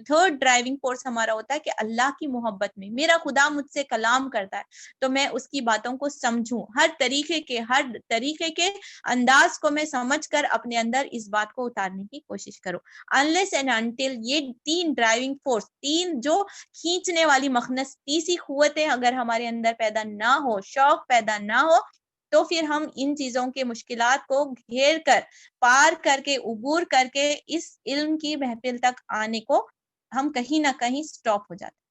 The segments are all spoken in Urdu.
تھرڈ ڈرائیونگ فورس ہمارا ہوتا ہے کہ اللہ کی محبت میں میرا خدا مجھ سے کلام کرتا ہے تو میں اس کی باتوں کو سمجھوں، ہر طریقے کے انداز کو میں سمجھ کر اپنے اندر اس بات کو اتارنے کی کوشش کروں. unless and until یہ 3 ڈرائیونگ فورس، 3 جو کھینچنے والی مقناطیسی قوتیں اگر ہمارے اندر پیدا نہ ہو، شوق پیدا نہ ہو، تو پھر ہم ان چیزوں کے مشکلات کو گھیر کر، پار کر کے، عبور کر کے اس علم کی محفل تک آنے کو ہم کہیں نہ کہیں سٹاپ ہو جاتے ہیں.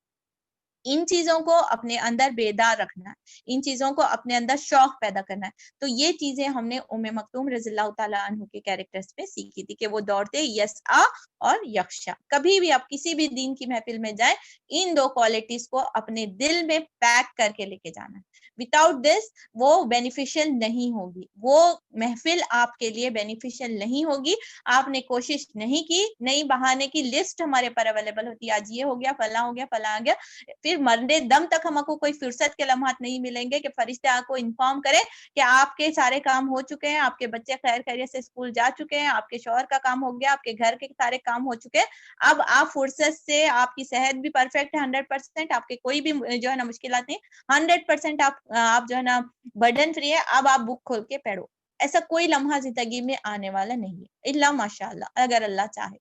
ان چیزوں کو اپنے اندر بیدار رکھنا ہے، ان چیزوں کو اپنے اندر شوق پیدا کرنا ہے. تو یہ چیزیں ہم نے مکتوم رضی اللہ تعالیٰ عنہ کے کیریکٹرز میں سیکھی تھی کہ وہ دوڑتے یسعا اور یخشا. کبھی بھی آپ کسی بھی دین کی محفل میں جائیں، ان 2 کوالٹیز کو اپنے دل میں پیک کر کے لے کے جانا ہے. وداؤٹ دس وہ بینیفیشل نہیں ہوگی، وہ محفل آپ کے لیے بینیفیشل نہیں ہوگی. آپ نے کوشش نہیں کی، نئی بہانے کی لسٹ ہمارے پر اویلیبل ہوتی ہے، آج یہ ہو گیا، فلاں ہو گیا، فلاں آ گیا. پھر مرنے دم تک ہم کو کوئی فرصت کے لمحات نہیں ملیں گے کہ فرشتے آپ کو انفارم کرے کہ آپ کے سارے کام ہو چکے ہیں، آپ کے بچے خیر خیریت سے اسکول جا چکے ہیں، آپ کے شوہر کا کام ہو گیا، آپ کے گھر کے سارے کام ہو چکے ہیں. اب آپ فرصت سے، آپ کی صحت بھی پرفیکٹ ہے 100%، آپ کے کوئی بھی جو ہے نا مشکلات نہیں، 100% آپ جو ہے نا برڈن فری ہے. اب آپ بک کھول کے پڑھو. ایسا کوئی لمحہ زندگی میں آنے والا نہیں ہے الا ماشاء اللہ، اگر اللہ چاہے.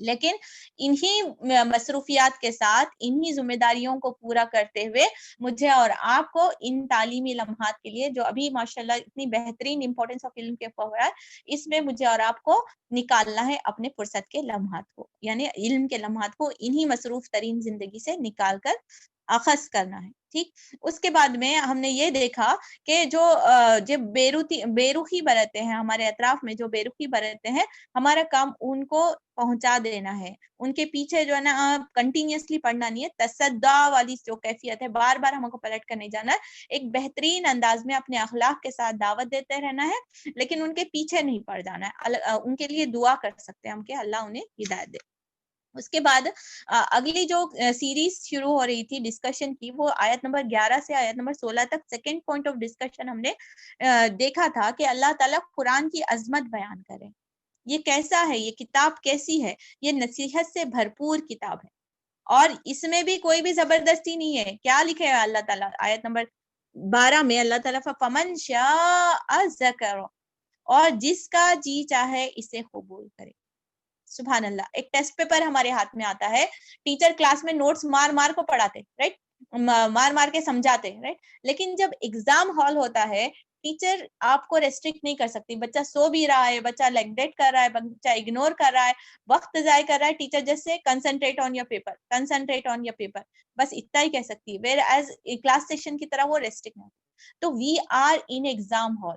لیکن انہی مصروفیات کے ساتھ، انہی ذمہ داریوں کو پورا کرتے ہوئے مجھے اور آپ کو ان تعلیمی لمحات کے لیے جو ابھی ماشاءاللہ اتنی بہترین امپورٹنس آف علم کے اوپر ہو رہا ہے، اس میں مجھے اور آپ کو نکالنا ہے اپنے فرصت کے لمحات کو، یعنی علم کے لمحات کو انہی مصروف ترین زندگی سے نکال کر اخذ کرنا ہے. ٹھیک. اس کے بعد میں ہم نے یہ دیکھا کہ جو بے رخی برتتے ہیں ہمارے اطراف میں، جو بے رخی برتتے ہیں، ہمارا کام ان کو پہنچا دینا ہے. ان کے پیچھے جو ہے نا کنٹینیوسلی پڑھنا نہیں ہے. تصدع والی جو کیفیت ہے، بار بار ہم کو پلٹ کر نہیں جانا ہے، ایک بہترین انداز میں اپنے اخلاق کے ساتھ دعوت دیتے رہنا ہے، لیکن ان کے پیچھے نہیں پڑ جانا ہے. ان کے لیے دعا کر سکتے ہیں ہم کہ اللہ انہیں ہدایت دے. اس کے بعد اگلی جو سیریز شروع ہو رہی تھی ڈسکشن کی، وہ آیت نمبر 11 سے آیت نمبر 16 تک سیکنڈ پوائنٹ آف ڈسکشن ہم نے دیکھا تھا کہ اللہ تعالیٰ قرآن کی عظمت بیان کرے. یہ کیسا ہے، یہ کتاب کیسی ہے، یہ نصیحت سے بھرپور کتاب ہے، اور اس میں بھی کوئی بھی زبردستی نہیں ہے. کیا لکھے ہے اللہ تعالیٰ آیت نمبر 12 میں؟ اللہ تعالیٰ فَمَنْ شَاءَ ذَكَرَ، اور جس کا جی چاہے اسے قبول کرے. سبحان اللہ. ایک ٹیسٹ پیپر ہمارے ہاتھ میں آتا ہے، ٹیچر کلاس میں نوٹس مار مار کو پڑھاتے، رائٹ، مار مار کے سمجھاتے، رائٹ. لیکن جب ایگزام ہال ہوتا ہے، ٹیچر آپ کو ریسٹرکٹ نہیں کر سکتی. بچہ سو بھی رہا ہے، بچہ لیگڈیٹ کر رہا ہے، بچہ اگنور کر رہا ہے، وقت ضائع کر رہا ہے، ٹیچر جیسے concentrate on your paper, concentrate on your paper, بس اتنا ہی کہہ سکتی ہے. ویئر ایز کلاس سیشن کی طرح وہ ریسٹرکٹ نہیں. تو we are in exam hall.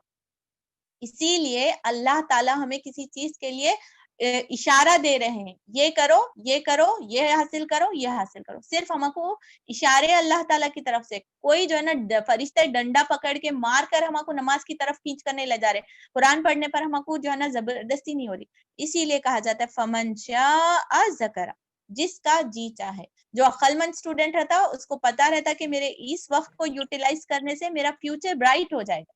اسی لیے اللہ تعالیٰ ہمیں کسی چیز کے لیے اشارہ دے رہے ہیں، یہ کرو، یہ کرو، یہ حاصل کرو، یہ حاصل کرو. صرف ہم کو اشارے اللہ تعالیٰ کی طرف سے، کوئی جو ہے نا فرشتے ڈنڈا پکڑ کے مار کر ہم کو نماز کی طرف کھینچ کر نہیں لے جا رہے. قرآن پڑھنے پر ہم کو جو ہے نا زبردستی نہیں ہو رہی. اسی لیے کہا جاتا ہے فَمَنْ شَاءَ ذَكَرَ، جس کا جی چاہے. جو عقل مند اسٹوڈنٹ رہتا اس کو پتا رہتا کہ میرے اس وقت کو یوٹیلائز کرنے سے میرا فیوچر برائٹ ہو جائے گا،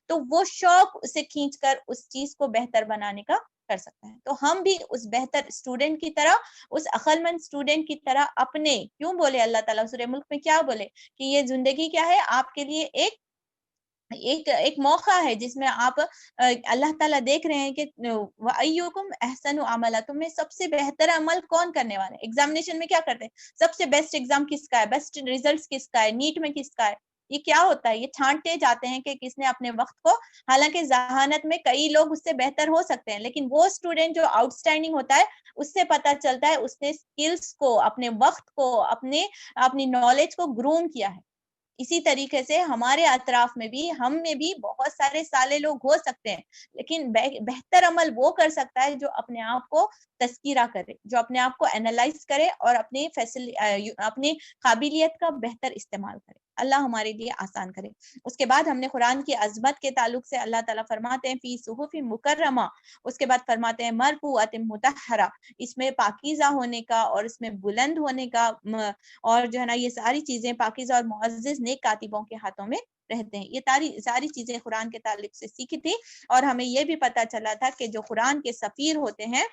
تو وہ شوق اسے کھینچ کر اس چیز کو بہتر بنانے کا کر سکتا ہے. تو ہم بھی اس بہتر اسٹوڈنٹ کی طرح، اس عقل مند اسٹوڈنٹ کی طرح اپنے، کیوں بولے اللہ تعالیٰ سورہ ملک میں کیا بولے کہ یہ زندگی کیا ہے آپ کے لیے، ایک موقع ہے جس میں آپ اللہ تعالیٰ دیکھ رہے ہیں کہ وَأَيُّكُمْ أَحْسَنُ عَمَلًا، تم میں سب سے بہتر عمل کون کرنے والا ہے. ایگزامینیشن میں کیا کرتے ہیں؟ سب سے بیسٹ ایگزام کس کا ہے، بیسٹ ریزلٹس کس کا ہے، نیٹ میں کس کا ہے. یہ کیا ہوتا ہے؟ یہ چھانٹے جاتے ہیں کہ کس نے اپنے وقت کو، حالانکہ ذہانت میں کئی لوگ اس سے بہتر ہو سکتے ہیں، لیکن وہ اسٹوڈنٹ جو آؤٹ اسٹینڈنگ ہوتا ہے اس سے پتا چلتا ہے اس نے اسکلس کو، اپنے وقت کو، اپنی نالج کو گروم کیا ہے. اسی طریقے سے ہمارے اطراف میں بھی، ہم میں بھی بہت سارے سالے لوگ ہو سکتے ہیں، لیکن بہتر عمل وہ کر سکتا ہے جو اپنے آپ کو تذکرہ کرے، جو اپنے آپ کو اینالائز کرے اور اپنی قابلیت کا بہتر استعمال کرے. اللہ ہمارے لیے آسان کرے. اس کے بعد ہم نے قرآن کی عظمت کے تعلق سے اللہ تعالیٰ فرماتے ہیں فی صحف مکرمہ، اس کے بعد فرماتے ہیں مرفوعۃ مطہرہ، اس میں پاکیزہ ہونے کا اور اس میں بلند ہونے کا، اور جو ہے نا یہ ساری چیزیں پاکیزہ اور معزز نیک کاتبوں کے ہاتھوں میں رہتے ہیں. یہ ساری چیزیں قرآن کے تعلق سے سیکھی تھی، اور ہمیں یہ بھی پتا چلا تھا کہ جو قرآن کے سفیر ہوتے ہیں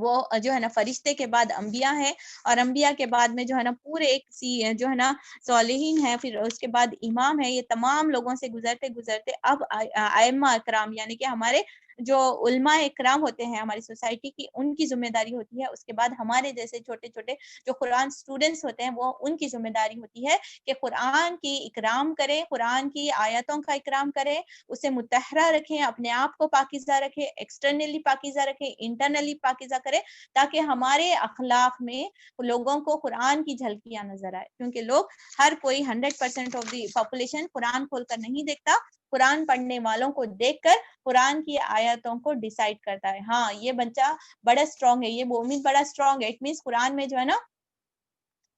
وہ جو ہے نا فرشتے کے بعد انبیاء ہے، اور انبیاء کے بعد میں جو ہے نا پورے ایک جو ہے نا صالحین ہے، پھر اس کے بعد امام ہے. یہ تمام لوگوں سے گزرتے گزرتے اب ائمہ اکرام یعنی کہ ہمارے جو علماء اکرام ہوتے ہیں ہماری سوسائٹی کی، ان کی ذمہ داری ہوتی ہے. اس کے بعد ہمارے جیسے چھوٹے چھوٹے جو قرآن اسٹوڈنٹس ہوتے ہیں وہ ان کی ذمہ داری ہوتی ہے کہ قرآن کی اکرام کریں، قرآن کی آیتوں کا اکرام کریں، اسے متحرہ رکھیں، اپنے آپ کو پاکیزہ رکھیں، ایکسٹرنلی پاکیزہ رکھیں، انٹرنلی پاکیزہ کریں، تاکہ ہمارے اخلاق میں لوگوں کو قرآن کی جھلکیاں نظر آئے. کیونکہ لوگ ہر کوئی 100% آف دی پاپولیشن قرآن کھول کر نہیں دیکھتا، قرآن پڑھنے والوں کو دیکھ کر قرآن کی آیتوں کو ڈیسائیڈ کرتا ہے. ہاں یہ بچہ بڑا اسٹرانگ ہے، یہ مومن بڑا اسٹرانگ ہے، اٹ مینس قرآن میں جو ہے نا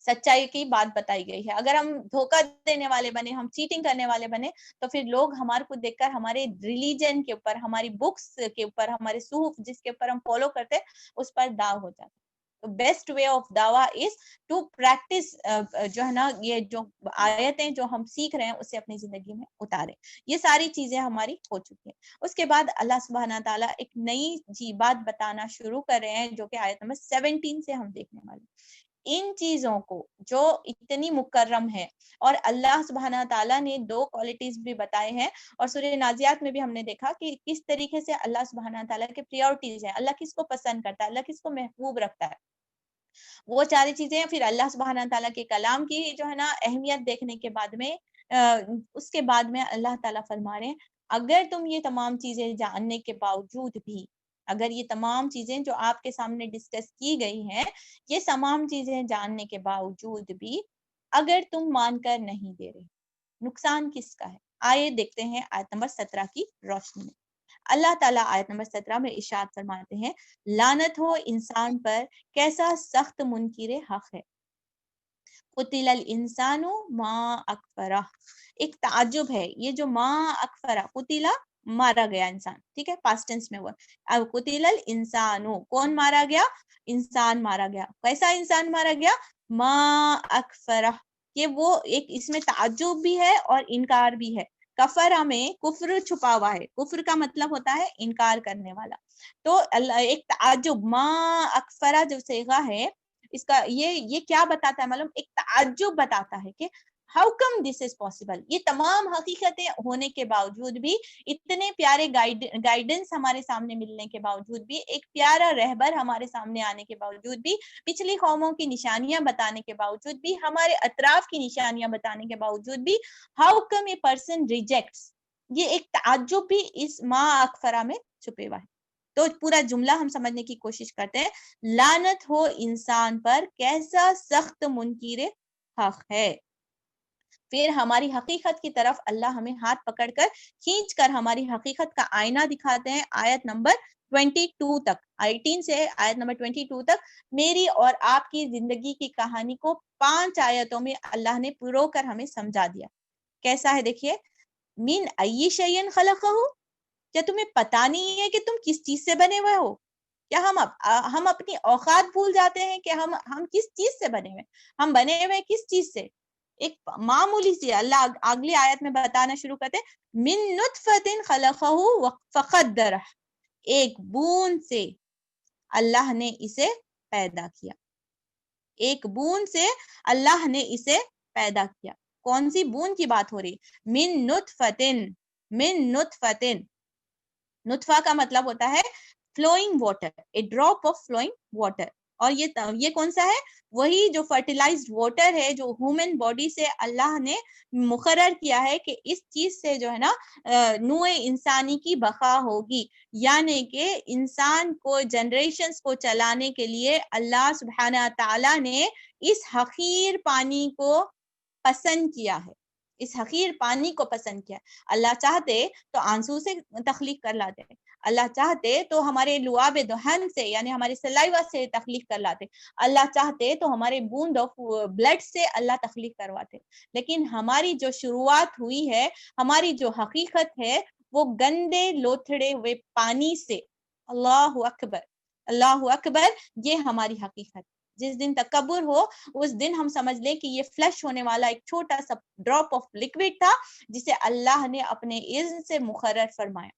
سچائی کی بات بتائی گئی ہے. اگر ہم دھوکہ دینے والے بنے، ہم چیٹنگ کرنے والے بنے، تو پھر لوگ ہمارے کو دیکھ کر ہمارے ریلیجن کے اوپر، ہماری بکس کے اوپر، ہمارے صحف جس کے اوپر ہم فالو کرتے اس پر داغ ہو جاتا. تو بیسٹ وے آف دعویٰ از ٹو پریکٹس جو ہے نا یہ جو آیتیں جو ہم سیکھ رہے ہیں اسے اپنی زندگی میں اتاریں. یہ ساری چیزیں ہماری ہو چکی ہیں. اس کے بعد اللہ سبحانہ تعالیٰ ایک نئی بات بتانا شروع کر رہے ہیں جو کہ آیت نمبر 17 سے ہم دیکھنے والے. ان چیزوں کو جو اتنی مکرم ہے، اور اللہ سبحانہ تعالیٰ نے 2 کوالٹیز بھی بتائے ہیں، اور سورہ نازیات میں بھی ہم نے دیکھا کہ کس طریقے سے اللہ سبحانہ تعالیٰ کے پریورٹیز ہیں، اللہ کس کو پسند کرتا ہے، اللہ کس کو محبوب رکھتا ہے. وہ ساری چیزیں پھر اللہ سبحانہ تعالیٰ کے کلام کی جو ہے نا اہمیت دیکھنے کے بعد میں اس کے بعد میں اللہ تعالیٰ فرما رہے ہیں اگر تم یہ تمام چیزیں جاننے کے باوجود بھی، اگر یہ تمام چیزیں جو آپ کے سامنے ڈسکس کی گئی ہیں، یہ تمام چیزیں جاننے کے باوجود بھی اگر تم مان کر نہیں دے رہے، نقصان کس کا ہے؟ آئے دیکھتے ہیں آیت نمبر 17 کی روشنی میں. اللہ تعالیٰ آیت نمبر 17 میں ارشاد فرماتے ہیں لعنت ہو انسان پر، کیسا سخت منکر حق ہے. قتل الانسان ما اکفرہ، ایک تعجب ہے یہ جو ما اکفرہ، قتل مارا گیا انسان، ٹھیک ہے، پاسٹ ٹینس میں ہوا. اب قتل الانسان، کون مارا گیا؟ انسان مارا گیا. کیسا انسان مارا گیا؟ ما اکفرہ، کہ وہ ایک اس میں تعجب بھی ہے اور انکار بھی ہے. کفرہ میں کفر چھپا ہوا ہے، کفر کا مطلب ہوتا ہے انکار کرنے والا. تو ایک تعجب، ما اکفرہ جو صیغہ ہے اس کا یہ کیا بتاتا ہے؟ معلوم ایک تعجب بتاتا ہے کہ how come this is possible. یہ تمام حقیقتیں ہونے کے باوجود بھی، اتنے پیارے گائیڈنس ہمارے سامنے ملنے کے باوجود بھی، ایک پیارا رہبر ہمارے سامنے آنے کے باوجود بھی، پچھلی قوموں کی نشانیاں بتانے کے باوجود بھی، ہمارے اطراف کی نشانیاں بتانے کے باوجود بھی، how come a person rejects. یہ ایک تعجب بھی اس ما اکفرہ میں چھپے ہوا ہے. تو پورا جملہ ہم سمجھنے کی کوشش کرتے ہیں. لعنت ہو انسان پر، کیسا سخت منکر حق ہے. پھر ہماری حقیقت کی طرف اللہ ہمیں ہاتھ پکڑ کر کھینچ کر ہماری حقیقت کا آئینہ دکھاتے ہیں. آیت نمبر 22 تک، 18 سے آیت نمبر 22 تک میری اور آپ کی زندگی کی کہانی کو 5 آیتوں میں اللہ نے پرو کر ہمیں سمجھا دیا. کیسا ہے دیکھیے. من ای شیء خلقہ، کیا تمہیں پتا نہیں ہے کہ تم کس چیز سے بنے ہوئے ہو؟ کیا ہم اپنی اوقات بھول جاتے ہیں کہ ہم کس چیز سے بنے ہوئے؟ ہم بنے ہوئے کس چیز سے؟ ایک معمولی سی، اللہ اگلی آیت میں بتانا شروع کرتے ہیں من نطفۃ خلقہ فقدرہ، ایک بوند سے اللہ نے اسے پیدا کیا. ایک بوند سے اللہ نے اسے پیدا کیا. کون سی بوند کی بات ہو رہی؟ من نطفۃ، من نطفۃ. نطفہ کا مطلب ہوتا ہے flowing water, a drop of flowing water. اور یہ کون سا ہے؟ وہی جو فرٹیلائزڈ واٹر ہے جو ہیومن باڈی سے اللہ نے مقرر کیا ہے کہ اس چیز سے جو ہے نا نوع انسانی کی بقا ہوگی. یعنی کہ انسان کو، جنریشنز کو چلانے کے لیے اللہ سبحانہ تعالیٰ نے اس حقیر پانی کو پسند کیا ہے. اس حقیر پانی کو پسند کیا. اللہ چاہتے تو آنسو سے تخلیق کر لاتے، اللہ چاہتے تو ہمارے لعاب دہن سے یعنی ہمارے سلائیوا سے تخلیق کر لاتے، اللہ چاہتے تو ہمارے بوند آف بلڈ سے اللہ تخلیق کرواتے. لیکن ہماری جو شروعات ہوئی ہے، ہماری جو حقیقت ہے، وہ گندے لوتھڑے ہوئے پانی سے. اللہ اکبر، اللہ اکبر. یہ ہماری حقیقت. جس دن تکبر ہو اس دن ہم سمجھ لیں کہ یہ فلش ہونے والا ایک چھوٹا سا ڈراپ آف لکوڈ تھا جسے اللہ نے اپنے اذن سے مقرر فرمایا،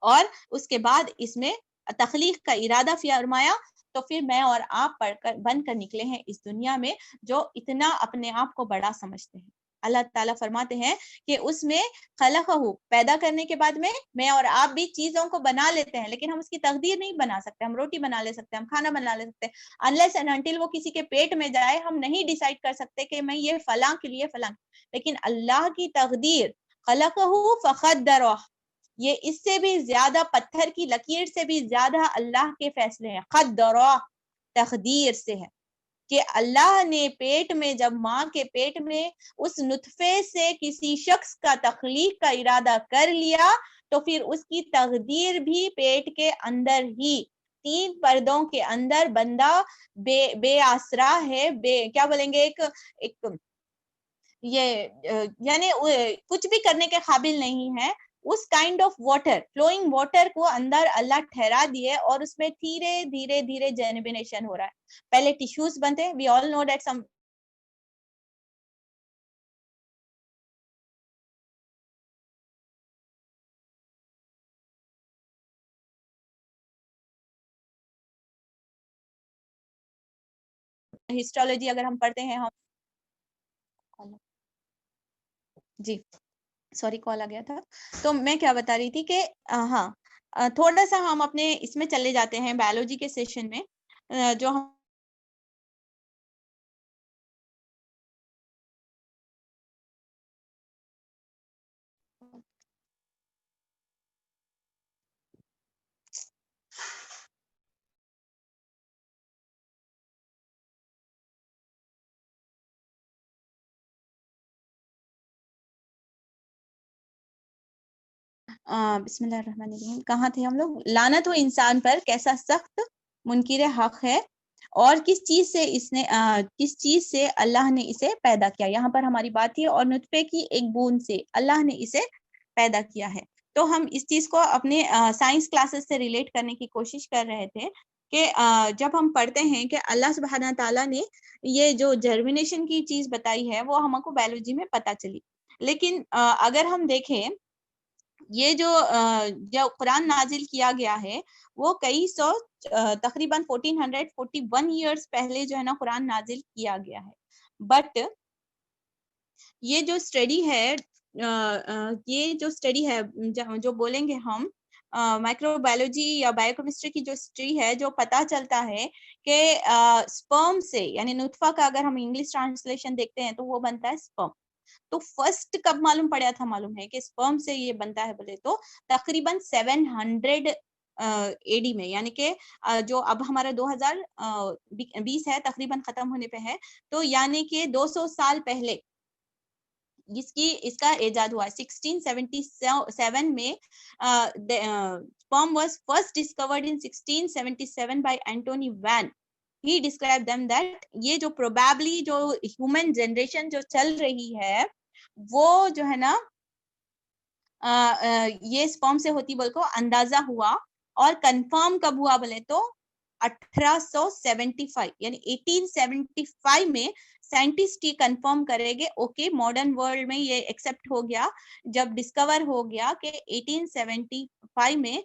اور اس کے بعد اس میں تخلیق کا ارادہ فرمایا تو پھر میں اور آپ بن کر نکلے ہیں اس دنیا میں جو اتنا اپنے آپ کو بڑا سمجھتے ہیں. اللہ تعالیٰ فرماتے ہیں کہ اس میں خلقہ پیدا کرنے کے بعد میں اور آپ بھی چیزوں کو بنا لیتے ہیں لیکن ہم اس کی تقدیر نہیں بنا سکتے. ہم روٹی بنا لے سکتے ہیں, ہم کھانا بنا لے سکتے ہیں, unless and until وہ کسی کے پیٹ میں جائے ہم نہیں ڈیسائیڈ کر سکتے کہ میں یہ فلاں کے لیے فلاں. لیکن اللہ کی تقدیر خلقہ فقدرہ, یہ اس سے بھی زیادہ پتھر کی لکیر سے بھی زیادہ اللہ کے فیصلے ہیں. قدرہ تقدیر سے ہے کہ اللہ نے پیٹ میں, جب ماں کے پیٹ میں اس نطفے سے کسی شخص کا تخلیق کا ارادہ کر لیا تو پھر اس کی تقدیر بھی پیٹ کے اندر ہی 3 پردوں کے اندر بندہ بے آسرا ہے, کیا بولیں گے, ایک یہ یعنی کچھ بھی کرنے کے قابل نہیں ہے. اس kind of water, flowing water کو اندر اللہ ٹھہرا دیے اور اس میں دھیرے دھیرے دھیرے جرمینیشن ہو رہا ہے. پہلے ٹیشوز بنتے ہیں, وی آل نو دیٹ سم ہسٹولوجی اگر ہم پڑھتے ہیں ہم جی سوری کال آ گیا تھا. تو میں کیا بتا رہی تھی کہ ہاں تھوڑا سا ہم اپنے اس میں چلے جاتے ہیں بایولوجی کے سیشن میں جو ہم بسم اللہ الرحمن الرحیم, کہاں تھے ہم لوگ؟ لعنت ہو انسان پر کیسا سخت منکر حق ہے اور کس چیز سے اللہ نے اسے پیدا کیا. یہاں پر ہماری بات تھی اور نطفے کی ایک بوند سے اللہ نے اسے پیدا کیا ہے. تو ہم اس چیز کو اپنے سائنس کلاسز سے ریلیٹ کرنے کی کوشش کر رہے تھے کہ جب ہم پڑھتے ہیں کہ اللہ سبحانہ تعالیٰ نے یہ جو جرمینیشن کی چیز بتائی ہے وہ ہم کو بایولوجی میں پتہ چلی, لیکن اگر ہم دیکھیں یہ جو قرآن نازل کیا گیا ہے وہ کئی سو تقریباً 1441 ایئرس پہلے جو ہے نا قرآن نازل کیا گیا ہے. بٹ یہ جو اسٹڈی ہے جو بولیں گے ہم مائکرو بایولوجی یا بایو کیمسٹری کی جو اسٹڈی ہے, جو پتا چلتا ہے کہ سپرم سے, یعنی نطفہ کا اگر ہم انگلش ٹرانسلیشن دیکھتے ہیں تو وہ بنتا ہے سپرم. تو فرسٹ کب معلوم پڑا تھا؟ معلوم ہے کہ سپرم سے یہ بنتا ہے بولے تو تقریباً 700 AD میں, یعنی کہ جو اب ہمارا 2020 ہے تقریباً ختم ہونے پہ ہے, تو یعنی کہ 200 سال پہلے اس کا ایجاد ہوا. 1677 میں sperm was first discovered in 1677 by Anthony Van. He described them that یہ جو probably جو human generation جو چل رہی ہے وہ جو ہے نا یہ sperm سے ہوتی بول کو اندازہ ہوا, اور کنفرم کب ہوا بولے تو 1875 یعنی 1875 میں سائنٹسٹ یہ کنفرم کرے گے اوکے ماڈرن ورلڈ میں یہ ایکسپٹ ہو گیا جب ڈسکور ہو گیا کہ 1875 میں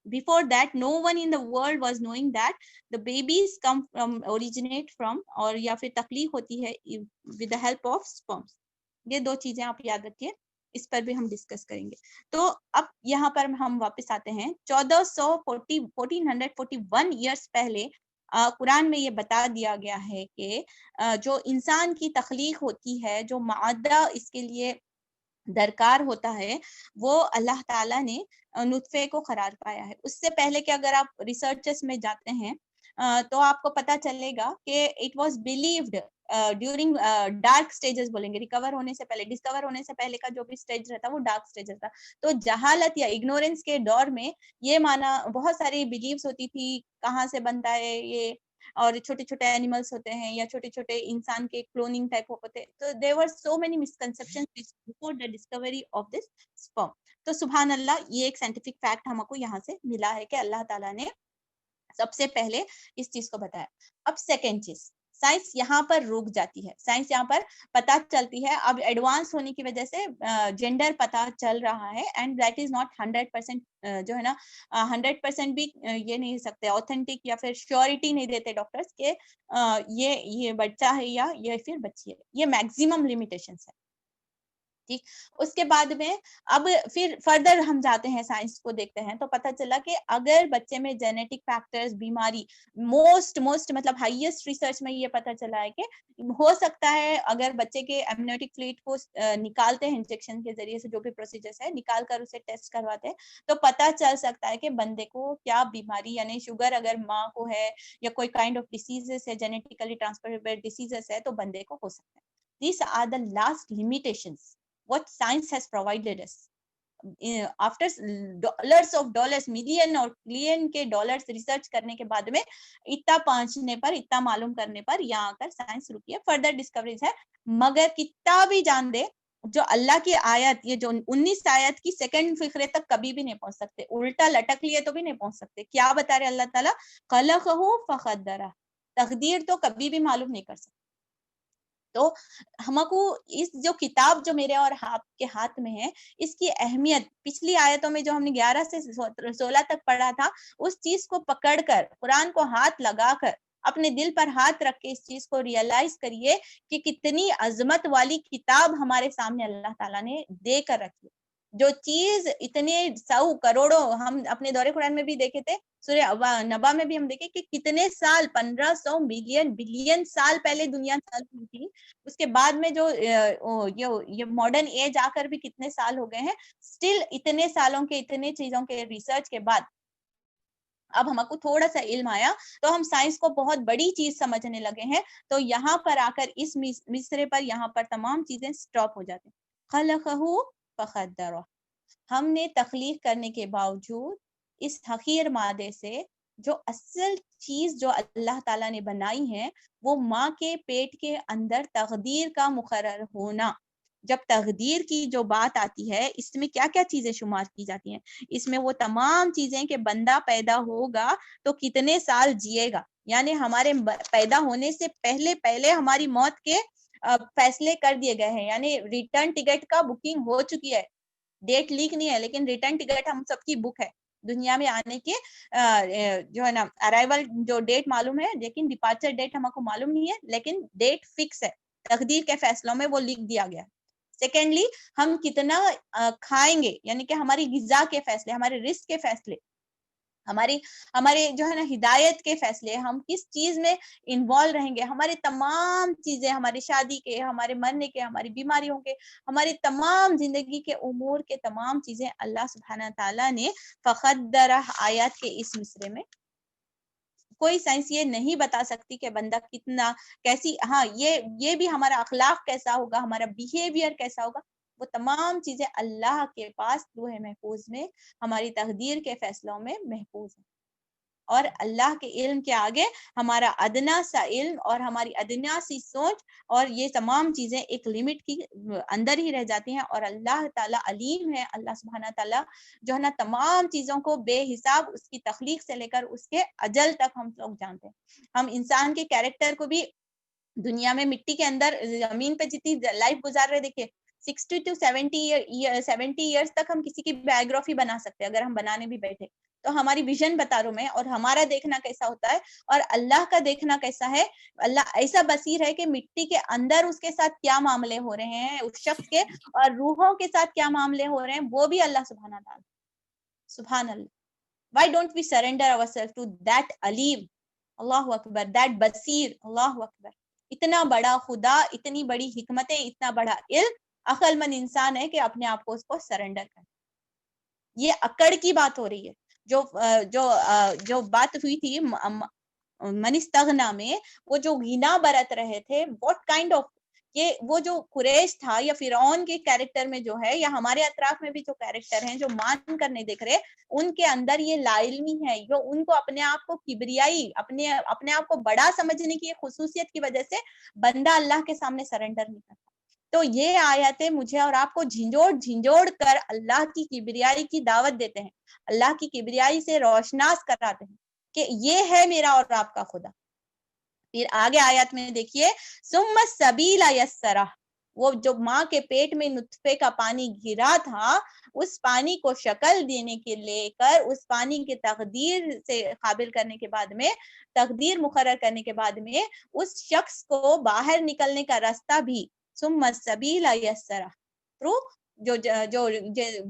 before that no one in the world was knowing that the babies come from originate from اور یا پھر تخلیق ہوتی ہے with the help of sperms. یہ 2 چیزیں آپ یاد رکھیے, اس پر بھی ہم ڈسکس کریں گے. تو اب یہاں پر ہم واپس آتے ہیں 1441 ایئرس پہلے قرآن میں یہ بتا دیا گیا ہے کہ جو انسان کی تخلیق ہوتی ہے, جو مادہ اس کے لیے درکار ہوتا ہے, وہ اللہ تعالیٰ نے نطفے کو قرار پایا ہے. اس سے پہلے کہ اگر آپ ریسرچز میں جاتے ہیں تو آپ کو پتا چلے گا کہ it was believed during dark stages بولیں گے, ریکور ہونے سے پہلے, ڈسکور ہونے سے پہلے کا جو بھی سٹیج رہتا وہ ڈارک سٹیج رہتا. تو جہالت یا اگنورینس کے دور میں یہ مانا بہت ساری بلیوز ہوتی تھی کہاں سے بنتا ہے یہ, اور چھوٹے چھوٹے اینیملز ہوتے ہیں یا چھوٹے چھوٹے انسان کے کلوننگ ٹائپ ہوتے ہیں. تو there were so many misconceptions before the discovery of this sperm. تو سبحان اللہ, یہ ایک سائنٹیفک فیکٹ ہم کو یہاں سے ملا ہے کہ اللہ تعالیٰ نے سب سے پہلے اس چیز کو بتایا. اب سیکنڈ سائنس یہاں پر رک جاتی ہے, سائنس یہاں پر پتہ چلتی ہے. اب ایڈوانس ہونے کی وجہ سے جینڈر پتہ چل رہا ہے, اینڈ دیٹ از ناٹ 100% جو ہے نا 100% بھی یہ نہیں سکتے اوتھینٹک یا پھر شیورٹی نہیں دیتے ڈاکٹرز کہ یہ بچہ ہے یا یہ پھر بچی ہے. یہ میکسیمم لمیٹیشنز ہے. ٹھیک, اس کے بعد میں اب پھر فردر ہم جاتے ہیں, سائنس کو دیکھتے ہیں تو پتہ چلا کہ اگر بچے میں جینیٹک فیکٹرز بیماری موسٹ مطلب ہائیسٹ ریسرچ میں یہ پتہ چلا ہے کہ ہو سکتا ہے اگر بچے کے امنیوٹک فلوئڈ کو نکالتے ہیں انجیکشن کے ذریعے سے, جو بھی پروسیجرز ہے نکال کر اسے ٹیسٹ کرواتے ہیں, تو پتہ چل سکتا ہے کہ بندے کو کیا بیماری, یعنی شوگر اگر ماں کو ہے یا کوئی کائنڈ آف ڈیسیزز ہے, جینیٹیکلی ٹرانسفریبل ڈیسیزز ہے, تو بندے کو ہو سکتا ہے. These are the last limitations what science has provided us. After dollars, million اور billion کے ڈالرز ریسرچ کرنے کے بعد میں اتنا پہنچنے پر, اتنا معلوم کرنے پر یہاں آ کر سائنس رکی ہے, فردر ڈسکوریز ہے. مگر کتنا بھی جان دے, جو اللہ کی آیت, یہ جو 19 آیت کی سیکنڈ فقرے تک کبھی بھی نہیں پہنچ سکتے, الٹا لٹک لیے تو بھی نہیں پہنچ سکتے. کیا بتا رہے اللہ تعالیٰ, خلقہ فقدرہ, تقدیر تو کبھی بھی معلوم نہیں کر سکتے. تو ہم کو اس جو کتاب جو میرے اور آپ کے ہاتھ میں ہے, اس کی اہمیت پچھلی آیتوں میں جو ہم نے 11 سے 16 تک پڑھا تھا, اس چیز کو پکڑ کر, قرآن کو ہاتھ لگا کر, اپنے دل پر ہاتھ رکھ کے اس چیز کو ریئلائز کریے کہ کتنی عظمت والی کتاب ہمارے سامنے اللہ تعالیٰ نے دے کر رکھی. جو چیز اتنے 100 کروڑوں, ہم اپنے دورے قرآن میں بھی دیکھے تھے, سورہ نبا میں بھی ہم دیکھیں کہ کتنے سال, 1500 ملین بلین سال پہلے دنیا چل رہی تھی. اس کے بعد میں جو یہ ماڈرن ایج آ کر بھی کتنے سال ہو گئے ہیں, سٹل اتنے سالوں کے, اتنے چیزوں کے ریسرچ کے بعد اب ہم کو تھوڑا سا علم آیا تو ہم سائنس کو بہت بڑی چیز سمجھنے لگے ہیں. تو یہاں پر آ کر اس مصرے پر یہاں پر تمام چیزیں سٹاپ ہو جاتی ہیں. خلقہ فقدرہ, ہم نے تخلیق کرنے کے باوجود اس حقیر مادے سے جو اصل چیز جو اللہ تعالیٰ نے بنائی ہے, وہ ماں کے پیٹ کے اندر تقدیر کا مقرر ہونا. جب تقدیر کی جو بات آتی ہے, اس میں کیا کیا چیزیں شمار کی جاتی ہیں, اس میں وہ تمام چیزیں کہ بندہ پیدا ہوگا تو کتنے سال جیے گا, یعنی ہمارے پیدا ہونے سے پہلے ہماری موت کے فیصلے کر دیے گئے ہیں. یعنی ریٹرن ٹکٹ کا بکنگ ہو چکی ہے, ڈیٹ لیک نہیں ہے, لیکن ریٹرن ٹکٹ ہم سب کی بک ہے. دنیا میں آنے کے جو ہے نا ارائیول جو ڈیٹ معلوم ہے, لیکن ڈپارچر ڈیٹ ہم کو معلوم نہیں ہے, لیکن ڈیٹ فکس ہے, تقدیر کے فیصلوں میں وہ لکھ دیا گیا. سیکنڈلی, ہم کتنا کھائیں گے, یعنی کہ ہماری غذا کے فیصلے, ہمارے رزق کے فیصلے, ہمارے جو ہے نا ہدایت کے فیصلے, ہم کس چیز میں انوالو رہیں گے, ہمارے تمام چیزیں, ہماری شادی کے, ہمارے مرنے کے, ہماری بیماریوں کے, ہماری تمام زندگی کے امور کے تمام چیزیں اللہ سبحانہ تعالیٰ نے فقدرہ آیات کے اس مصرے میں. کوئی سائنس یہ نہیں بتا سکتی کہ بندہ کتنا کیسی, ہاں یہ بھی ہمارا اخلاق کیسا ہوگا, ہمارا بیہیویئر کیسا ہوگا, وہ تمام چیزیں اللہ کے پاس لوح محفوظ میں ہماری تقدیر کے فیصلوں میں محفوظ ہیں. اور اللہ کے علم کے آگے ہمارا ادنا سا علم اور ہماری ادنا سی سوچ اور یہ تمام چیزیں ایک لمٹ کی اندر ہی رہ جاتی ہیں. اور اللہ تعالیٰ علیم ہے, اللہ سبحانہ تعالیٰ جو ہے نا تمام چیزوں کو بے حساب, اس کی تخلیق سے لے کر اس کے اجل تک ہم لوگ جانتے ہیں. ہم انسان کے کیریکٹر کو بھی دنیا میں مٹی کے اندر زمین پہ جتنی لائف گزار رہے, دیکھیے 60 to 70 ایئرس تک ہم کسی کی بایوگرافی بنا سکتے ہیں اگر ہم بنانے بھی بیٹھے. تو ہماری ویژن بتا رہا ہوں میں, اور ہمارا دیکھنا کیسا ہوتا ہے اور اللہ کا دیکھنا کیسا ہے. اللہ ایسا بصیر ہے کہ مٹی کے اندر اس کے ساتھ کیا معاملے ہو رہے ہیں اس شخص کے, اور روحوں کے ساتھ کیا معاملے ہو رہے ہیں, وہ بھی اللہ سبحانہ تعالیٰ. سبحان اللہ. Why don't we surrender ourselves to that Aleem, Allah Akbar, that بصیر, اللہ اکبر. اتنا بڑا خدا, اتنی بڑی حکمتیں, اتنا بڑا علم, عقل مند انسان ہے کہ اپنے آپ کو اس کو سرنڈر کرے. یہ اکڑ کی بات ہو رہی ہے. جو بات ہوئی تھی من استغنا میں, وہ جو غنا برت رہے تھے, what kind of, کہ وہ جو قریش تھا یا فرعون کے کیریکٹر میں جو ہے, یا ہمارے اطراف میں بھی جو کیریکٹر ہیں جو مان کر نہیں دیکھ رہے, ان کے اندر یہ لا علمی ہے, جو ان کو اپنے آپ کو کبریائی, اپنے آپ کو بڑا سمجھنے کی خصوصیت کی وجہ سے بندہ اللہ کے سامنے سرنڈر نہیں کرتا. تو یہ آیتیں مجھے اور آپ کو جھنجھوڑ کر اللہ کی کبریائی کی دعوت دیتے ہیں, اللہ کی کبریائی سے روشناس کراتے ہیں کہ یہ ہے میرا اور آپ کا خدا. پھر آگے آیات میں دیکھیے ثم السبیل یسرہ، وہ جو ماں کے پیٹ میں نطفے کا پانی گرا تھا، اس پانی کو شکل دینے کے لے کر، اس پانی کے تقدیر سے قابل کرنے کے بعد میں، تقدیر مقرر کرنے کے بعد میں، اس شخص کو باہر نکلنے کا راستہ بھی ثم السبیل یسرہ تھرو جو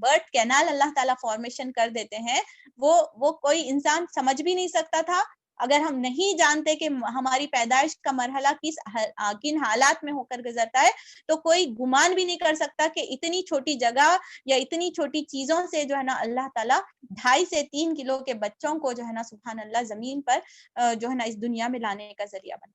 برتھ کینال اللہ تعالیٰ فارمیشن کر دیتے ہیں، وہ کوئی انسان سمجھ بھی نہیں سکتا تھا اگر ہم نہیں جانتے کہ ہماری پیدائش کا مرحلہ کن حالات میں ہو کر گزرتا ہے، تو کوئی گمان بھی نہیں کر سکتا کہ اتنی چھوٹی جگہ یا اتنی چھوٹی چیزوں سے جو ہے نا اللہ تعالیٰ 2.5 سے 3 کلو کے بچوں کو جو ہے نا سبحان اللہ زمین پر جو ہے نا اس دنیا میں لانے کا ذریعہ بنا۔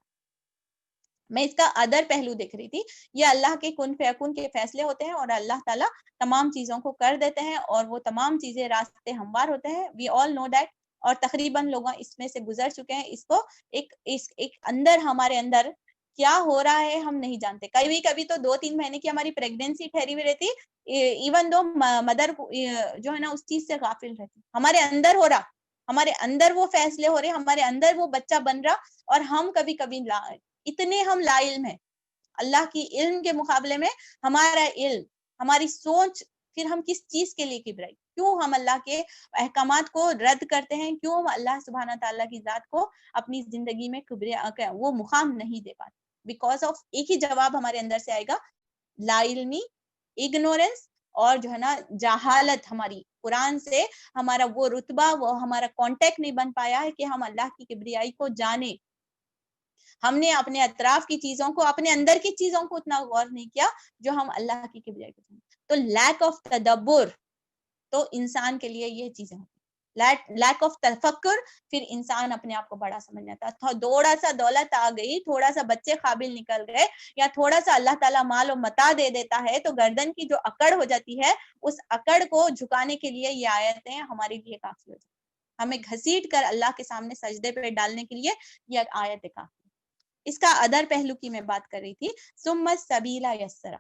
میں اس کا ادر پہلو دیکھ رہی تھی، یہ اللہ کے کن فیکون کے فیصلے ہوتے ہیں اور اللہ تعالیٰ تمام چیزوں کو کر دیتے ہیں اور وہ تمام چیزیں راستے ہموار ہوتے ہیں، وی آل نو دیٹ، اور تقریباً لوگ اس میں سے گزر چکے ہیں۔ اس کو ایک اندر ہمارے اندر کیا ہو رہا ہے ہم نہیں جانتے، کبھی تو 2-3 مہینے کی ہماری پریگنینسی ٹھہری ہوئی رہتی، ایون دو مدر جو ہے نا اس چیز سے غافل رہتی، ہمارے اندر ہو رہا، ہمارے اندر وہ فیصلے ہو رہے، ہمارے اندر وہ بچہ بن رہا، اور ہم کبھی اتنے ہم لا علم ہیں اللہ کی علم کے مقابلے میں، ہمارا علم، ہماری سوچ، پھر ہم کس چیز کے لیے کبرائی، کیوں ہم اللہ کے احکامات کو رد کرتے ہیں، کیوں ہم اللہ سبحانہ تعالیٰ کی ذات کو اپنی زندگی میں وہ مقام نہیں دے پاتے، بیکاز آف ایک ہی جواب ہمارے اندر سے آئے گا، لا علمی، اگنورنس، اور جو ہے نا جہالت، ہماری قرآن سے ہمارا وہ رتبہ، وہ ہمارا کانٹیکٹ نہیں بن پایا ہے کہ ہم اللہ کی کبریائی کو جانیں، ہم نے اپنے اطراف کی چیزوں کو، اپنے اندر کی چیزوں کو اتنا غور نہیں کیا جو ہم اللہ کی کبریائی کو جانیں۔ تو لیک آف تدبر، تو انسان کے لیے یہ چیزیں ہوتی، لیک آف تفکر، پھر انسان اپنے آپ کو بڑا سمجھنا تھا، تھوڑا سا دولت آ گئی، تھوڑا سا بچے قابل نکل گئے، یا تھوڑا سا اللہ تعالیٰ مال و متاع دے دیتا ہے، تو گردن کی جو اکڑ ہو جاتی ہے، اس اکڑ کو جھکانے کے لیے یہ آیتیں ہمارے لیے کافی ہو جاتی، ہمیں گھسیٹ کر اللہ کے سامنے سجدے پہ ڈالنے کے لیے یہ آیت کافی۔ اس کا ادر پہلو کی میں بات کر رہی تھی، ثم السبیل یسرا،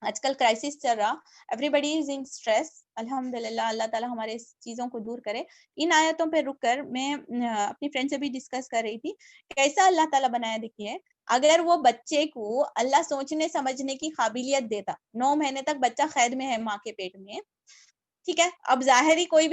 آج کل کرائسس چل رہا، every body is in stress, الحمدللہ اللہ تعالیٰ ہمارے اس چیزوں کو دور کرے۔ ان آیتوں پہ رک کر میں اپنی فرینڈ سے بھی ڈسکس کر رہی تھی، کیسا اللہ تعالیٰ بنایا، دیکھیے اگر وہ بچے کو اللہ سوچنے سمجھنے کی قابلیت دیتا، 9 مہینے تک بچہ قید میں ہے ماں کے پیٹ میں، ٹھیک ہے، اب ظاہر ہی کوئی